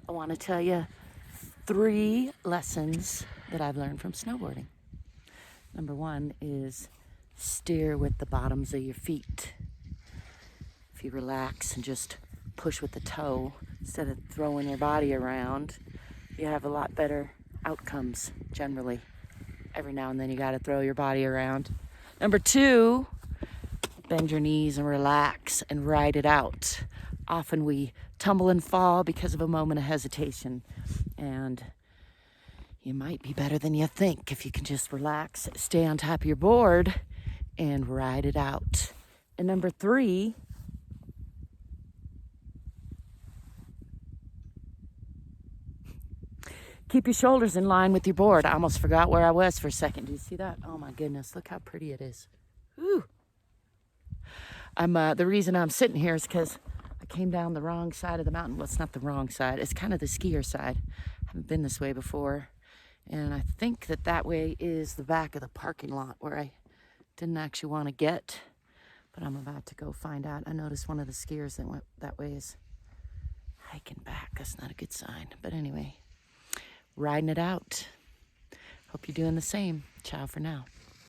I want to tell you 3 lessons that I've learned from snowboarding. Number 1 is steer with the bottoms of your feet. If you relax and just push with the toe instead of throwing your body around, you have a lot better outcomes generally. Every now and then you got to throw your body around. Number 2, bend your knees and relax and ride it out. Often we tumble and fall because of a moment of hesitation, and you might be better than you think if you can just relax, stay on top of your board, and ride it out. And number 3, keep your shoulders in line with your board. I almost forgot where I was for a second. Do you see that? Oh my goodness, look how pretty it is. Woo. The reason I'm sitting here is because I came down the wrong side of the mountain. Well, it's not the wrong side. It's kind of the skier side. I haven't been this way before. And I think that way is the back of the parking lot where I didn't actually want to get. But I'm about to go find out. I noticed one of the skiers that went that way is hiking back. That's not a good sign. But anyway, riding it out. Hope you're doing the same. Ciao for now.